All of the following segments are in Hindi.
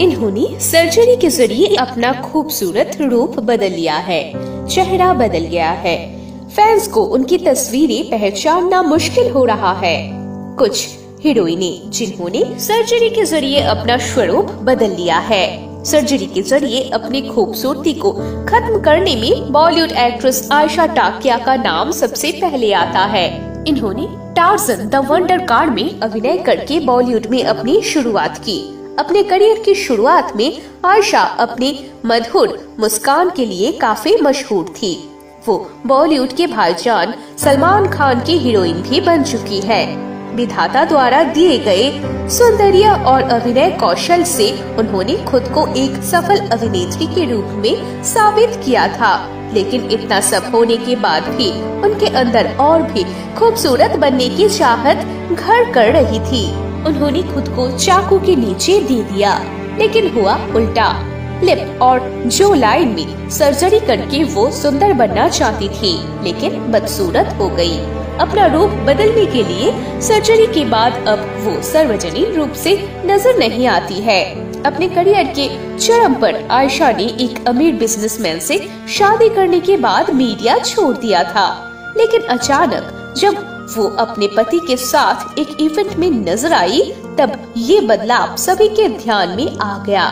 इन्होंने सर्जरी के जरिए अपना खूबसूरत रूप बदल लिया है, चेहरा बदल गया है। फैंस को उनकी तस्वीरें पहचानना मुश्किल हो रहा है। कुछ हीरोइनें जिन्होंने सर्जरी के जरिए अपना स्वरूप बदल लिया है। सर्जरी के जरिए अपनी खूबसूरती को खत्म करने में बॉलीवुड एक्ट्रेस आयशा टाकिया का नाम सबसे पहले आता है। इन्होंने टार्ज़न द वंडर कार में अभिनय करके बॉलीवुड में अपनी शुरुआत की। अपने करियर की शुरुआत में आयशा अपनी मधुर मुस्कान के लिए काफी मशहूर थी। वो बॉलीवुड के भाईजान सलमान खान की हीरोइन भी बन चुकी है। विधाता द्वारा दिए गए सौंदर्य और अभिनय कौशल से उन्होंने खुद को एक सफल अभिनेत्री के रूप में साबित किया था। लेकिन इतना सब होने के बाद भी उनके अंदर और भी खूबसूरत बनने की चाहत घर कर रही थी। उन्होंने खुद को चाकू के नीचे दे दिया, लेकिन हुआ उल्टा। लिप और जो लाइन में सर्जरी करके वो सुंदर बनना चाहती थी, लेकिन बदसूरत हो गई। अपना रूप बदलने के लिए सर्जरी के बाद अब वो सार्वजनिक रूप से नजर नहीं आती है। अपने करियर के चरम पर आयशा ने एक अमीर बिजनेसमैन से शादी करने के बाद मीडिया छोड़ दिया था, लेकिन अचानक जब वो अपने पति के साथ एक इवेंट में नजर आई, तब ये बदलाव सभी के ध्यान में आ गया।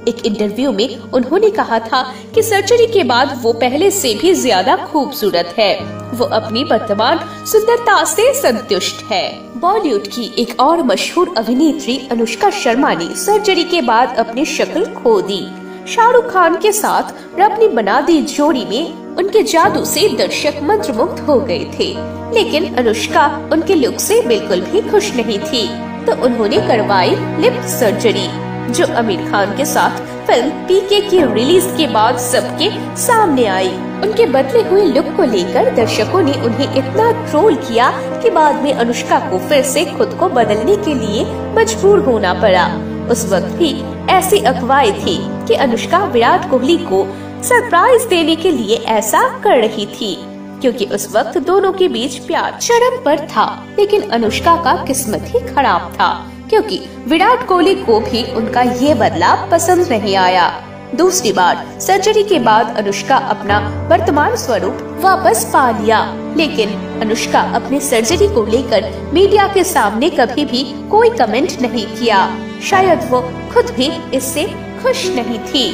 एक इंटरव्यू में उन्होंने कहा था कि सर्जरी के बाद वो पहले से भी ज्यादा खूबसूरत है। वो अपनी वर्तमान सुंदरता से संतुष्ट है। बॉलीवुड की एक और मशहूर अभिनेत्री अनुष्का शर्मा ने सर्जरी के बाद अपनी शक्ल खो दी। शाहरुख खान के साथ रब ने बना दी जोड़ी में उनके जादू से दर्शक मंत्रमुग्ध हो गए थे, लेकिन अनुष्का उनके लुक से बिल्कुल भी खुश नहीं थी, तो उन्होंने करवाई लिप सर्जरी, जो आमिर खान के साथ फिल्म पीके की रिलीज के बाद सबके सामने आई। उनके बदले हुए लुक को लेकर दर्शकों ने उन्हें इतना ट्रोल किया कि बाद में अनुष्का को फिर से खुद को बदलने के लिए मजबूर होना पड़ा। उस वक्त भी ऐसी अफवाहें थी कि अनुष्का विराट कोहली को सरप्राइज देने के लिए ऐसा कर रही थी, क्योंकि उस वक्त दोनों के बीच प्यार चरम पर था। लेकिन अनुष्का का किस्मत ही खराब था, क्योंकि विराट कोहली को भी उनका ये बदलाव पसंद नहीं आया। दूसरी बार सर्जरी के बाद अनुष्का अपना वर्तमान स्वरूप वापस पा लिया, लेकिन अनुष्का अपने सर्जरी को लेकर मीडिया के सामने कभी भी कोई कमेंट नहीं किया। शायद वो खुद भी इससे खुश नहीं थी।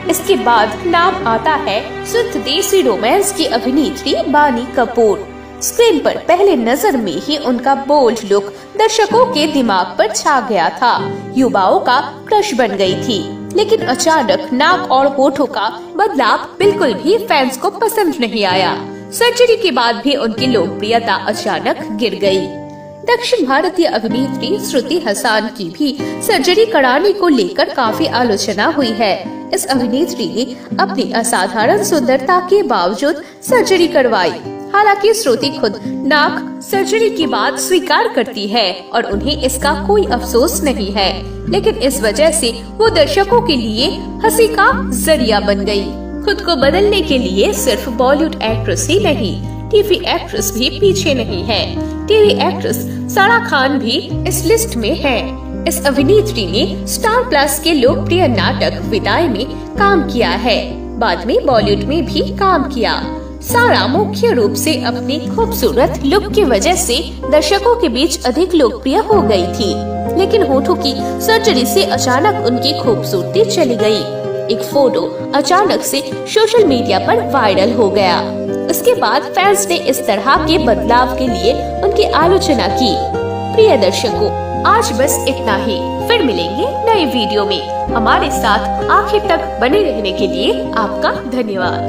इसके बाद नाम आता है शुद्ध देसी रोमांस की अभिनेत्री बानी कपूर। स्क्रीन पर पहले नजर में ही उनका बोल्ड लुक दर्शकों के दिमाग पर छा गया था। युवाओं का क्रश बन गई थी, लेकिन अचानक नाक और होठों का बदलाव बिल्कुल भी फैंस को पसंद नहीं आया। सर्जरी के बाद भी उनकी लोकप्रियता अचानक गिर गई। दक्षिण भारतीय अभिनेत्री श्रुति हसन की भी सर्जरी कराने को लेकर काफी आलोचना हुई है। इस अभिनेत्री ने अपनी असाधारण सुंदरता के बावजूद सर्जरी करवाई। हालांकि श्रुति खुद नाक सर्जरी के बाद स्वीकार करती है और उन्हें इसका कोई अफसोस नहीं है, लेकिन इस वजह से वो दर्शकों के लिए हंसी का जरिया बन गई। खुद को बदलने के लिए सिर्फ बॉलीवुड एक्ट्रेस ही नहीं, टीवी एक्ट्रेस भी पीछे नहीं है। टीवी एक्ट्रेस सारा खान भी इस लिस्ट में है। इस अभिनेत्री ने स्टार प्लस के लोकप्रिय नाटक विदाई में काम किया है। बाद में बॉलीवुड में भी काम किया। सारा मुख्य रूप से अपनी खूबसूरत लुक की वजह से दर्शकों के बीच अधिक लोकप्रिय हो गई थी, लेकिन होठों की सर्जरी से अचानक उनकी खूबसूरती चली गई। एक फोटो अचानक से सोशल मीडिया पर वायरल हो गया। उसके बाद फैंस ने इस तरह के बदलाव के लिए उनकी आलोचना की। प्रिय दर्शकों, आज बस इतना ही। फिर मिलेंगे नए वीडियो में। हमारे साथ आखिर तक बने रहने के लिए आपका धन्यवाद।